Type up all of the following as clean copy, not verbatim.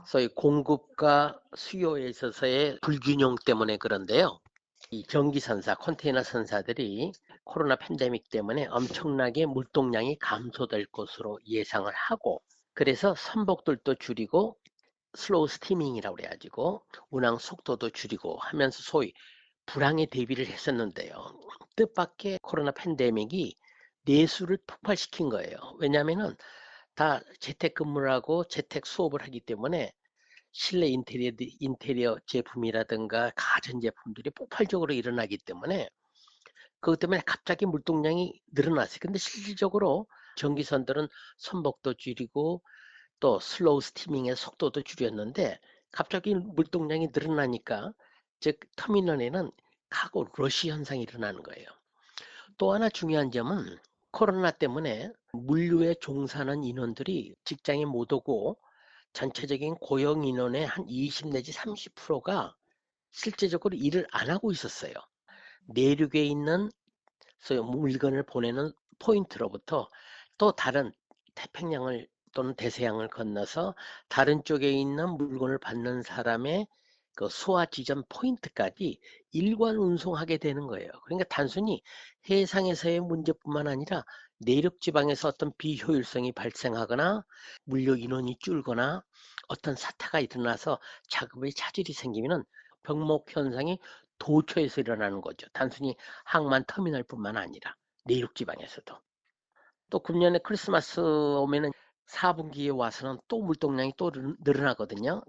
소위 공급과 수요에 있어서의 불균형 때문에 그런데요. 이 전기선사, 컨테이너 선사들이 코로나 팬데믹 때문에 엄청나게 물동량이 감소될 것으로 예상을 하고, 그래서 선복들도 줄이고 슬로우 스티밍이라고 그래가지고 운항 속도도 줄이고 하면서 소위 불황에 대비를 했었는데요. 뜻밖의 코로나 팬데믹이 내수를 폭발시킨 거예요. 왜냐하면은 다 재택근무를 하고 재택 수업을 하기 때문에 실내 인테리어 제품이라든가 가전제품들이 폭발적으로 일어나기 때문에 그것 때문에 갑자기 물동량이 늘어났어요. 근데 실질적으로 전기선들은 선복도 줄이고 또 슬로우 스티밍의 속도도 줄였는데 갑자기 물동량이 늘어나니까 즉 터미널에는 카고 러시 현상이 일어나는 거예요. 또 하나 중요한 점은 코로나 때문에 물류에 종사하는 인원들이 직장에 못 오고 전체적인 고용 인원의 한 20 내지 30%가 실제적으로 일을 안 하고 있었어요. 내륙에 있는 소위 물건을 보내는 포인트로부터 또 다른 태평양을 또는 대서양을 건너서 다른 쪽에 있는 물건을 받는 사람의 그 소화 지점 포인트까지 일관 운송하게 되는 거예요. 그러니까 단순히 해상에서의 문제뿐만 아니라 내륙 지방에서 어떤 비효율성이 발생하거나 물류 인원이 줄거나 어떤 사태가 일어나서 작업에 차질이 생기면은 병목 현상이 도처에서 일어나는 거죠. 단순히 항만 터미널뿐만 아니라 내륙 지방에서도. 또 금년에 크리스마스 오면은 4분기에 와서는 또 물동량이 또 늘어나거든요.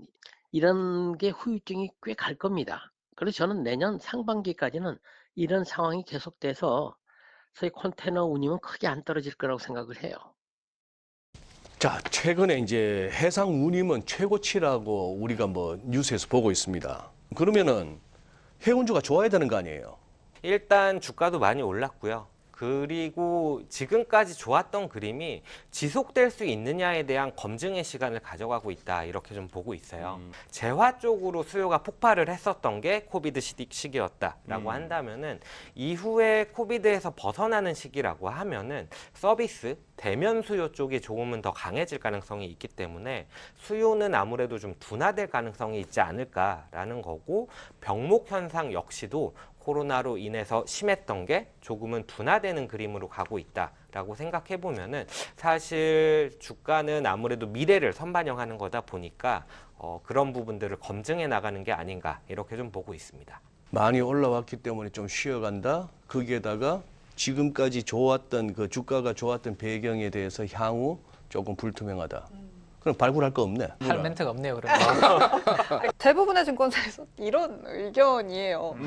이런 게 후유증이 꽤 갈 겁니다. 그래서 저는 내년 상반기까지는 이런 상황이 계속돼서 소위 컨테이너 운임은 크게 안 떨어질 거라고 생각을 해요. 자, 최근에 이제 해상 운임은 최고치라고 우리가 뭐 뉴스에서 보고 있습니다. 그러면은 해운주가 좋아야 되는 거 아니에요? 일단 주가도 많이 올랐고요. 그리고 지금까지 좋았던 그림이 지속될 수 있느냐에 대한 검증의 시간을 가져가고 있다, 이렇게 좀 보고 있어요. 재화 쪽으로 수요가 폭발을 했었던 게 코비드 시기였다라고 한다면은 이후에 코비드에서 벗어나는 시기라고 하면은 서비스, 대면 수요 쪽이 조금은 더 강해질 가능성이 있기 때문에 수요는 아무래도 좀 둔화될 가능성이 있지 않을까라는 거고, 병목 현상 역시도 코로나로 인해서 심했던 게 조금은 둔화되는 그림으로 가고 있다라고 생각해 보면은 사실 주가는 아무래도 미래를 선반영하는 거다 보니까 그런 부분들을 검증해 나가는 게 아닌가, 이렇게 좀 보고 있습니다. 많이 올라왔기 때문에 좀 쉬어간다. 거기에다가 지금까지 좋았던 그 주가가 좋았던 배경에 대해서 향후 조금 불투명하다. 그럼 발굴할 거 없네. 할 멘트가 없네요, 그러면. 대부분의 증권사에서 이런 의견이에요.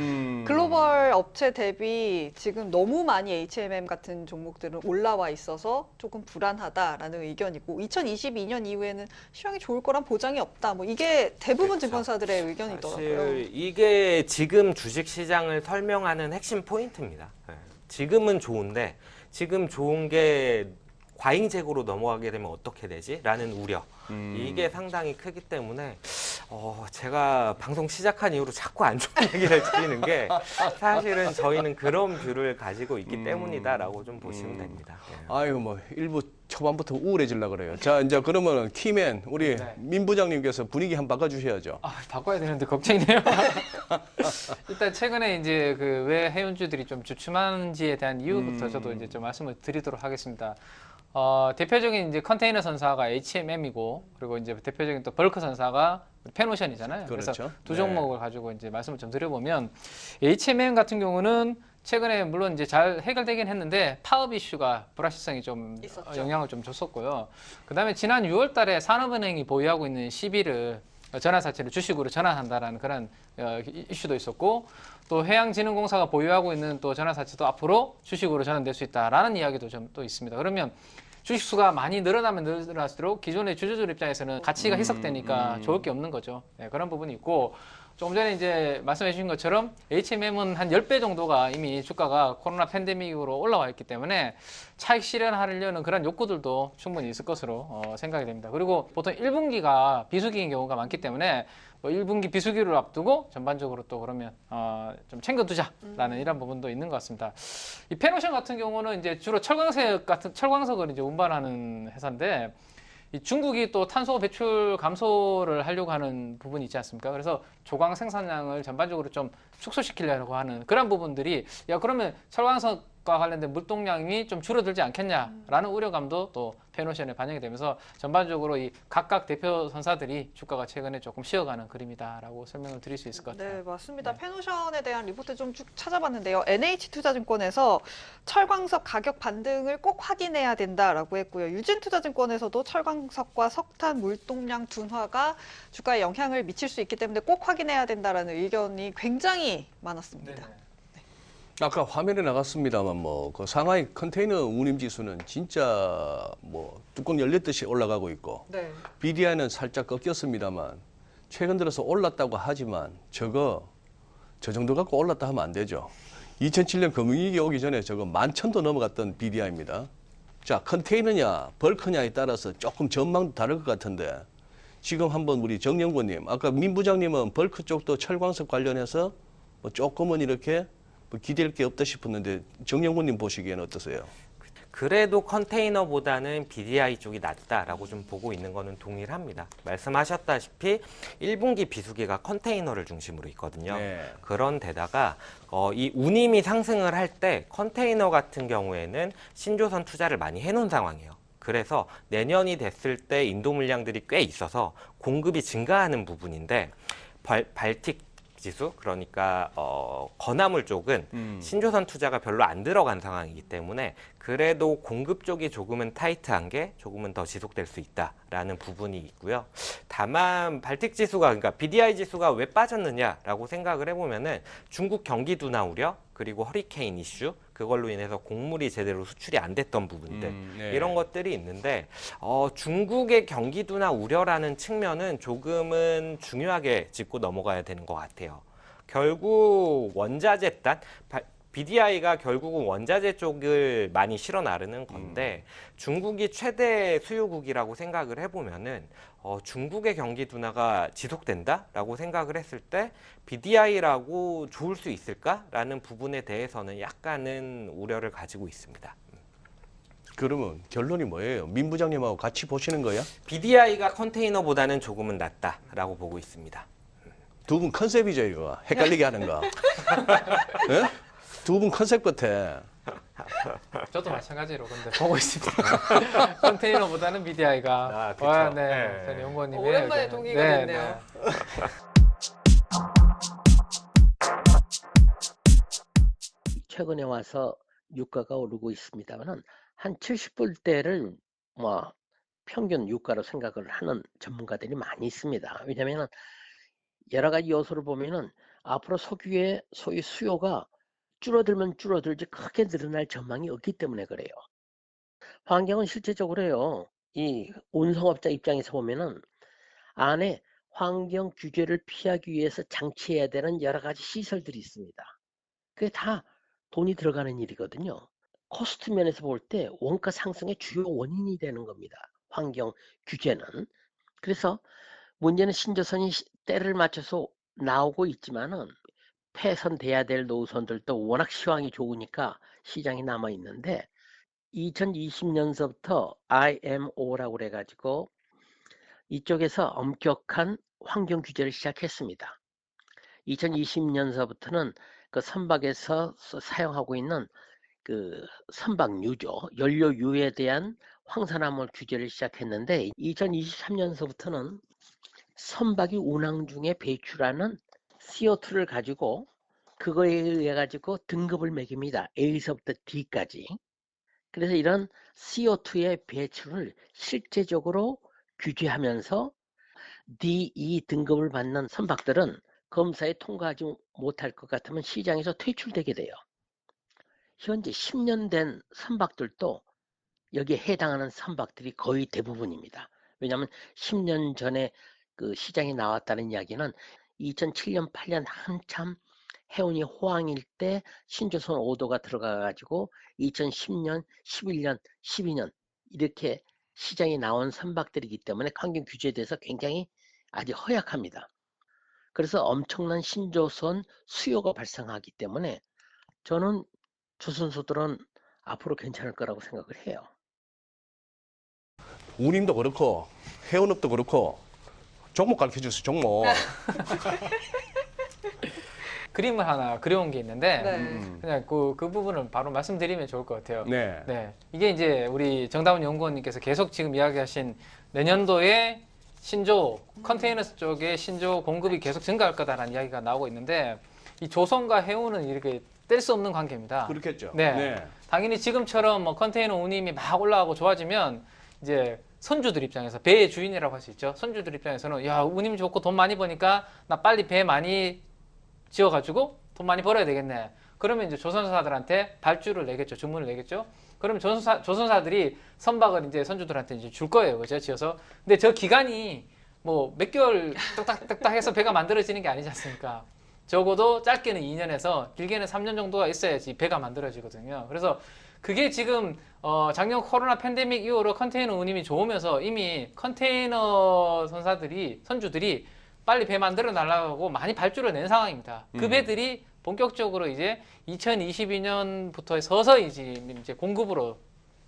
글로벌 업체 대비 지금 너무 많이 HMM 같은 종목들은 올라와 있어서 조금 불안하다라는 의견이고, 2022년 이후에는 시황이 좋을 거란 보장이 없다. 뭐 이게 대부분 그렇죠. 증권사들의 의견이더라고요. 사실 이게 지금 주식시장을 설명하는 핵심 포인트입니다. 지금은 좋은데, 지금 좋은 게 과잉재고로 넘어가게 되면 어떻게 되지? 라는 우려. 이게 상당히 크기 때문에 제가 방송 시작한 이후로 자꾸 안 좋은 얘기를 드리는 게, 사실은 저희는 그런 뷰를 가지고 있기 때문이다라고 좀 보시면 됩니다. 아유, 뭐 일부 초반부터 우울해지려고 그래요. 자, 이제 그러면 키맨 우리 네. 민 부장님께서 분위기 한번 바꿔주셔야죠. 아, 바꿔야 되는데 걱정이네요. 일단 최근에 이제 그 왜 해운주들이 좀 주춤한지에 대한 이유부터 저도 이제 좀 말씀을 드리도록 하겠습니다. 대표적인 이제 컨테이너 선사가 HMM이고, 그리고 이제 대표적인 또 벌크 선사가 펜오션이잖아요. 그렇죠. 그래서 두 종목을 가지고 이제 말씀을 좀 드려보면, HMM 같은 경우는 최근에 물론 이제 잘 해결되긴 했는데 파업 이슈가 불확실성이 좀 있었죠. 영향을 좀 줬었고요. 그다음에 지난 6월 달에 산업은행이 보유하고 있는 시비를 전환사채를 주식으로 전환한다라는 그런 이슈도 있었고, 또 해양진흥공사가 보유하고 있는 또 전환사채도 앞으로 주식으로 전환될 수 있다라는 이야기도 좀 또 있습니다. 그러면 주식수가 많이 늘어나면 늘어날수록 기존의 주주들 입장에서는 가치가 희석되니까 좋을 게 없는 거죠. 네, 그런 부분이 있고, 조금 전에 이제 말씀해 주신 것처럼 HMM은 한 10배 정도가 이미 주가가 코로나 팬데믹으로 올라와 있기 때문에 차익 실현하려는 그런 욕구들도 충분히 있을 것으로 생각이 됩니다. 그리고 보통 1분기가 비수기인 경우가 많기 때문에 1분기 비수기를 앞두고 전반적으로 또 그러면 좀 챙겨두자라는 이런 부분도 있는 것 같습니다. 이 펜오션 같은 경우는 이제 주로 철광석을 이제 운반하는 회사인데, 이 중국이 또 탄소 배출 감소를 하려고 하는 부분이 있지 않습니까? 그래서 조광 생산량을 전반적으로 좀 축소시키려고 하는 그런 부분들이 야 그러면 철광석과 관련된 물동량이 좀 줄어들지 않겠냐라는 우려감도 또 페노션에 반영이 되면서 전반적으로 이 각각 대표 선사들이 주가가 최근에 조금 쉬어가는 그림이다라고 설명을 드릴 수 있을 것 같아요. 네, 맞습니다. 네. 페노션에 대한 리포트 좀 쭉 찾아봤는데요. NH투자증권에서 철광석 가격 반등을 꼭 확인해야 된다라고 했고요. 유진투자증권에서도 철광석과 석탄 물동량 둔화가 주가에 영향을 미칠 수 있기 때문에 꼭 확인해야 된다라는 의견이 굉장히 많았습니다. 네네. 아까 화면에 나갔습니다만 뭐 그 상하이 컨테이너 운임 지수는 진짜 뭐 뚜껑 열렸듯이 올라가고 있고 네. BDI는 살짝 꺾였습니다만 최근 들어서 올랐다고 하지만 저 정도 갖고 올랐다 하면 안 되죠. 2007년 금융위기 오기 전에 저거 11,000도 넘어갔던 BDI입니다. 자, 컨테이너냐 벌크냐에 따라서 조금 전망도 다를 것 같은데 지금 한번 우리 정연구님, 아까 민 부장님은 벌크 쪽도 철광석 관련해서 뭐 조금은 이렇게 뭐 기댈 게 없다 싶었는데 정연구님 보시기에는 어떠세요? 그래도 컨테이너보다는 BDI 쪽이 낫다라고 좀 보고 있는 거는 동일합니다. 말씀하셨다시피 1분기 비수기가 컨테이너를 중심으로 있거든요. 네. 그런 데다가 이 운임이 상승을 할 때 컨테이너 같은 경우에는 신조선 투자를 많이 해놓은 상황이에요. 그래서 내년이 됐을 때 인도 물량들이 꽤 있어서 공급이 증가하는 부분인데 발틱 지수, 그러니까 건화물 쪽은 신조선 투자가 별로 안 들어간 상황이기 때문에 그래도 공급 쪽이 조금은 타이트한 게 조금은 더 지속될 수 있다라는 부분이 있고요. 다만 발틱 지수가, 그러니까 BDI 지수가 왜 빠졌느냐라고 생각을 해보면은 중국 경기 둔화 우려, 그리고 허리케인 이슈, 그걸로 인해서 곡물이 제대로 수출이 안 됐던 부분들, 네. 이런 것들이 있는데 중국의 경기 둔화 우려라는 측면은 조금은 중요하게 짚고 넘어가야 되는 것 같아요. 결국 원자재 단 BDI가 결국은 원자재 쪽을 많이 실어 나르는 건데 중국이 최대 수요국이라고 생각을 해보면은 중국의 경기 둔화가 지속된다라고 생각을 했을 때 BDI라고 좋을 수 있을까라는 부분에 대해서는 약간은 우려를 가지고 있습니다. 그러면 결론이 뭐예요? 민 부장님하고 같이 보시는 거야? BDI가 컨테이너보다는 조금은 낫다라고 보고 있습니다. 두 분 컨셉이죠, 이거. 헷갈리게 하는 거. 예? 두 분 컨셉 같아. 저도 마찬가지로 근데 보고 있습니다. 컨테이너보다는 BDI가. 그쵸. 네. 연구원님의 오랜만에 의견은- 동의가 네, 됐네요. 최근에 와서 유가가 오르고 있습니다만은 한 70불대를 뭐 평균 유가로 생각을 하는 전문가들이 많이 있습니다. 왜냐하면 여러 가지 요소를 보면은 앞으로 석유의 소위 수요가 줄어들면 줄어들지 크게 늘어날 전망이 없기 때문에 그래요. 환경은 실제적으로요. 이 운송업자 입장에서 보면은 안에 환경 규제를 피하기 위해서 장치해야 되는 여러 가지 시설들이 있습니다. 그게 다 돈이 들어가는 일이거든요. 코스트 면에서 볼 때 원가 상승의 주요 원인이 되는 겁니다. 환경 규제는. 그래서 문제는 신조선이 때를 맞춰서 나오고 있지만은 폐선돼야 될 노선들도 워낙 시황이 좋으니까 시장이 남아 있는데 2020년서부터 IMO라고 그래가지고 이쪽에서 엄격한 환경 규제를 시작했습니다. 2020년서부터는 그 선박에서 사용하고 있는 그 선박유죠. 연료유에 대한 황산화물 규제를 시작했는데 2023년서부터는 선박이 운항 중에 배출하는 CO2를 가지고 그거에 의해 가지고 등급을 매깁니다. A서부터 D까지. 그래서 이런 CO2의 배출을 실제적으로 규제하면서 D, E 등급을 받는 선박들은 검사에 통과하지 못할 것 같으면 시장에서 퇴출되게 돼요. 현재 10년 된 선박들도 여기에 해당하는 선박들이 거의 대부분입니다. 왜냐하면 10년 전에 그 시장에 나왔다는 이야기는 2007년, 8년 한참 해운이 호황일 때 신조선 5도가 들어가가지고 2010년, 11년, 12년 이렇게 시장에 나온 선박들이기 때문에 환경 규제에 대해서 굉장히 아직 허약합니다. 그래서 엄청난 신조선 수요가 발생하기 때문에 저는 조선소들은 앞으로 괜찮을 거라고 생각을 해요. 운임도 그렇고 해운업도 그렇고 종목 가르쳐줬어요. 종목. 그림을 하나 그려온 게 있는데 네. 그냥 그 부분을 바로 말씀드리면 좋을 것 같아요. 네. 네, 이게 이제 우리 정다운 연구원님께서 계속 지금 이야기하신 내년도에 신조 컨테이너 쪽에 신조 공급이 계속 증가할 거다라는 이야기가 나오고 있는데 이 조선과 해운은 이렇게 뗄 수 없는 관계입니다. 그렇겠죠. 네. 당연히 지금처럼 뭐 컨테이너 운임이 막 올라가고 좋아지면 이제 선주들 입장에서 배의 주인이라고 할 수 있죠. 선주들 입장에서는 야 운임 좋고 돈 많이 버니까 나 빨리 배 많이 지어가지고 돈 많이 벌어야 되겠네. 그러면 이제 조선사들한테 발주를 내겠죠. 주문을 내겠죠. 그러면 조선사들이 선박을 이제 선주들한테 이제 줄 거예요. 그죠? 지어서. 근데 저 기간이 뭐 몇 개월 뚝딱뚝딱 해서 배가 만들어지는 게 아니지 않습니까? 적어도 짧게는 2년에서 길게는 3년 정도가 있어야지 배가 만들어지거든요. 그래서 그게 지금 작년 코로나 팬데믹 이후로 컨테이너 운임이 좋으면서 이미 컨테이너 선주들이 빨리 배 만들어 달라고 많이 발주를 낸 상황입니다. 그 배들이 본격적으로 이제 2022년부터 서서히 이제 공급으로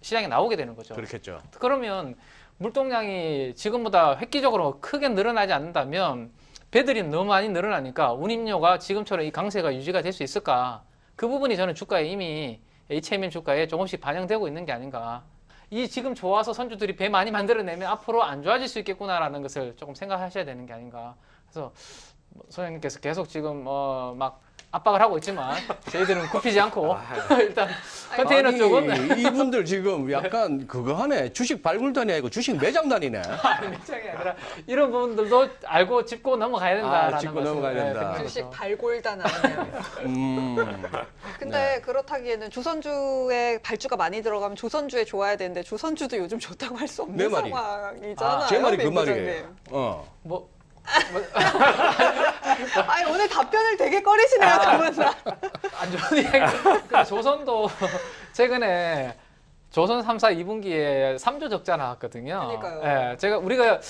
시장에 나오게 되는 거죠. 그렇겠죠. 그러면 물동량이 지금보다 획기적으로 크게 늘어나지 않는다면 배들이 너무 많이 늘어나니까 운임료가 지금처럼 이 강세가 유지가 될 수 있을까? 그 부분이 저는 주가에 이미 HMM 주가에 조금씩 반영되고 있는 게 아닌가. 이 지금 좋아서 선주들이 배 많이 만들어내면 앞으로 안 좋아질 수 있겠구나라는 것을 조금 생각하셔야 되는 게 아닌가. 그래서 소장님께서 계속 지금 막 압박을 하고 있지만 저희들은 굽히지 않고 일단 컨테이너 아니, 쪽은 이분들 지금 약간 그거 하네. 주식 발굴단이 아니고 주식 매장단이네. 매장이 아니라 이런 부분들도 알고 짚고 넘어가야 된다라는 짚고 넘어가야 된다. 드리는 거죠. 주식 발골단 아니에요. 근데 네. 그렇다기에는 조선주에 발주가 많이 들어가면 조선주에 좋아야 되는데 조선주도 요즘 좋다고 할 수 없는 내 말이. 상황이잖아요. 제 말이 그 맹 부장님. 말이에요. 뭐 아니 오늘 답변을 되게 꺼리시네요, 두 분 다. 안 좋은 이야기. 근데 조선도 최근에 조선 3사 2분기에 3조 적자 나왔거든요. 그러니까요. 예, 우리가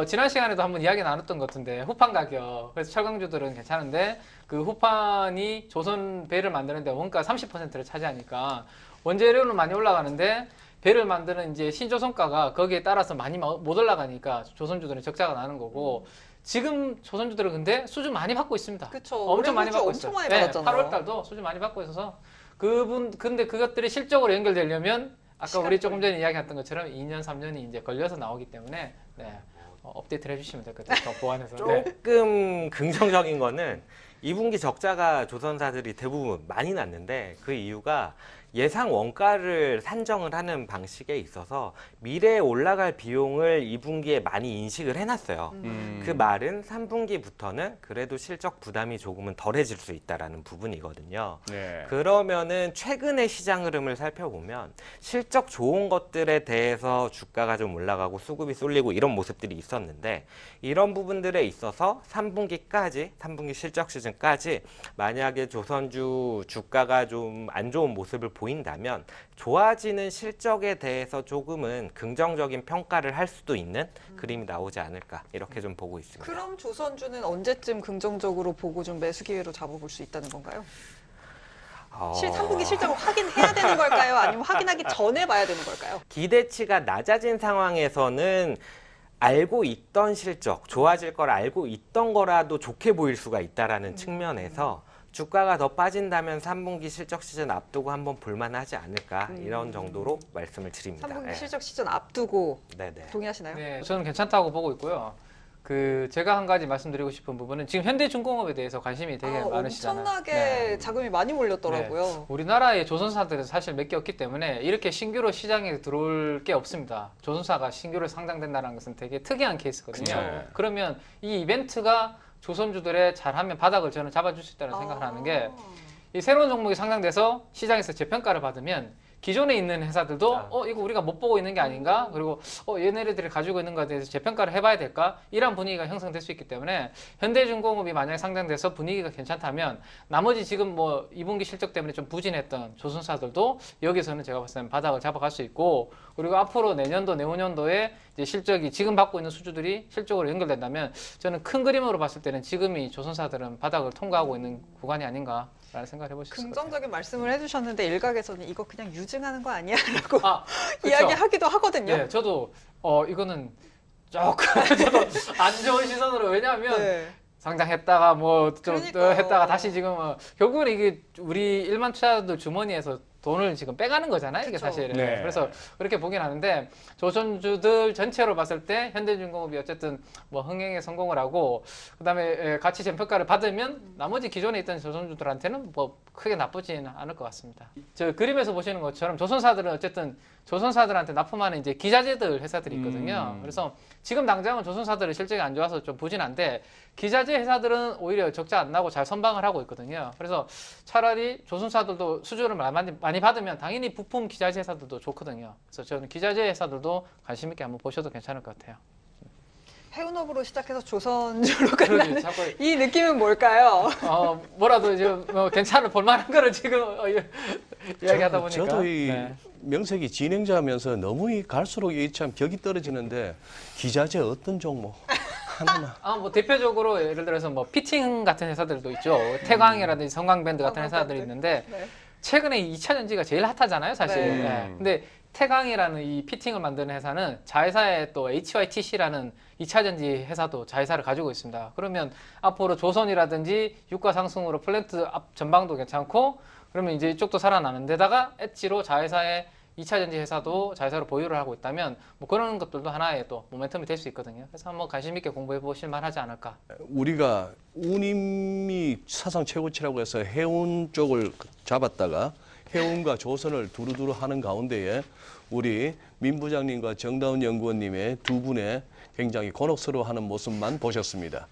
지난 시간에도 한번 이야기 나눴던 것 같은데 후판 가격. 그래서 철강주들은 괜찮은데 그 후판이 조선 배를 만드는데 원가 30%를 차지하니까 원재료는 많이 올라가는데 배를 만드는 이제 신조선가가 거기에 따라서 많이 못 올라가니까 조선주들은 적자가 나는 거고 지금 조선주들은 근데 수주 많이 받고 있습니다. 그쵸. 엄청 많이 수주 받고 엄청 있어요. 많이 네, 받았잖아요. 8월 달도 수주 많이 받고 있어서 근데 그것들이 실적으로 연결되려면 아까 시간이 우리 조금 전에 이야기했던 것처럼 2년, 3년이 이제 걸려서 나오기 때문에 네, 업데이트를 해주시면 될 것 같아요. 더 보완해서. 네. 조금 긍정적인 거는 2분기 적자가 조선사들이 대부분 많이 났는데 그 이유가 예상 원가를 산정을 하는 방식에 있어서 미래에 올라갈 비용을 2분기에 많이 인식을 해놨어요. 그 말은 3분기부터는 그래도 실적 부담이 조금은 덜해질 수 있다라는 부분이거든요. 네. 그러면은 최근의 시장 흐름을 살펴보면 실적 좋은 것들에 대해서 주가가 좀 올라가고 수급이 쏠리고 이런 모습들이 있었는데 이런 부분들에 있어서 3분기 실적 시즌까지 만약에 조선주 주가가 좀 안 좋은 모습을 보인다면 좋아지는 실적에 대해서 조금은 긍정적인 평가를 할 수도 있는 그림이 나오지 않을까 이렇게 좀 보고 있습니다. 그럼 조선주는 언제쯤 긍정적으로 보고 좀 매수 기회로 잡아볼 수 있다는 건가요? 3분기 실적을 확인해야 되는 걸까요? 아니면 확인하기 전에 봐야 되는 걸까요? 기대치가 낮아진 상황에서는 알고 있던 실적, 좋아질 걸 알고 있던 거라도 좋게 보일 수가 있다라는 측면에서 주가가 더 빠진다면 3분기 실적 시즌 앞두고 한번 볼만하지 않을까 이런 정도로 말씀을 드립니다. 3분기 네. 실적 시즌 앞두고 네네. 동의하시나요? 네, 저는 괜찮다고 보고 있고요. 제가 한 가지 말씀드리고 싶은 부분은 지금 현대중공업에 대해서 관심이 되게 많으시잖아요. 엄청나게 네. 자금이 많이 몰렸더라고요. 우리나라의 조선사들은 사실 몇 개 없기 때문에 이렇게 신규로 시장에 들어올 게 없습니다. 조선사가 신규로 상장된다는 것은 되게 특이한 케이스거든요. 그쵸. 그러면 이 이벤트가 조선주들의 잘하면 바닥을 저는 잡아줄 수 있다는 생각을 하는 게 이 새로운 종목이 상장돼서 시장에서 재평가를 받으면 기존에 있는 회사들도 이거 우리가 못 보고 있는 게 아닌가? 그리고 얘네들이 가지고 있는 것에 대해서 재평가를 해봐야 될까? 이런 분위기가 형성될 수 있기 때문에 현대중공업이 만약에 상장돼서 분위기가 괜찮다면 나머지 지금 뭐 2분기 실적 때문에 좀 부진했던 조선사들도 여기서는 제가 봤을 때는 바닥을 잡아갈 수 있고 그리고 앞으로 내년도 내후년도에 이제 실적이 지금 받고 있는 수주들이 실적으로 연결된다면 저는 큰 그림으로 봤을 때는 지금이 조선사들은 바닥을 통과하고 있는 구간이 아닌가 라는 생각을 해볼 수 있을 것 같아요. 긍정적인 말씀을 해주셨는데 일각에서는 이거 그냥 유증하는 거 아니야? 라고 그쵸. 이야기하기도 하거든요. 네, 저도 이거는 조금 저도 안 좋은 시선으로 왜냐하면 네. 상장했다가 뭐 좀 그러니까요. 했다가 다시 지금 결국은 이게 우리 일반 투자자들 주머니에서 돈을 지금 빼가는 거잖아요. 이게 그쵸. 사실은. 네. 그래서 그렇게 보긴 하는데 조선주들 전체로 봤을 때 현대중공업이 어쨌든 뭐 흥행에 성공을 하고 그다음에 가치 재평가를 받으면 나머지 기존에 있던 조선주들한테는 뭐 크게 나쁘지는 않을 것 같습니다. 저 그림에서 보시는 것처럼 조선사들은 어쨌든 조선사들한테 납품하는 이제 기자재들 회사들이 있거든요. 그래서 지금 당장은 조선사들의 실적이 안 좋아서 좀 부진한데 기자재 회사들은 오히려 적자 안 나고 잘 선방을 하고 있거든요. 그래서 차라리 조선사들도 수주를 많이 받으면 당연히 부품 기자재 회사들도 좋거든요. 그래서 저는 기자재 회사들도 관심 있게 한번 보셔도 괜찮을 것 같아요. 해운업으로 시작해서 조선주로 그러지, 끝나는 자꾸 이 느낌은 뭘까요? 뭐라도 이제 뭐 괜찮을 볼만한 거를 지금 이야기하다 보니까. 저도 이 네. 명색이 진행자면서 너무 갈수록 이 참 격이 떨어지는데 기자재 어떤 종목 하나만. 뭐 대표적으로 예를 들어서 뭐 피팅 같은 회사들도 있죠. 태광이라든지 성광밴드 같은 성광밴드. 회사들이 있는데 네. 최근에 2차 전지가 제일 핫하잖아요, 사실. 네. 네. 근데 태광이라는 이 피팅을 만드는 회사는 자회사에 또 HYTC라는 2차 전지 회사도 자회사를 가지고 있습니다. 그러면 앞으로 조선이라든지 유가 상승으로 플랜트 앞 전방도 괜찮고 그러면 이제 이쪽도 살아나는 데다가 엣지로 자회사의 2차 전지 회사도 자회사로 보유를 하고 있다면 뭐 그런 것들도 하나의 또 모멘텀이 될 수 있거든요. 그래서 한번 관심 있게 공부해 보실 만하지 않을까. 우리가 운임이 사상 최고치라고 해서 해운 쪽을 잡았다가 해운과 조선을 두루두루 하는 가운데에 우리 민 부장님과 정다운 연구원님의 두 분의 굉장히 곤혹스러워하는 모습만 보셨습니다.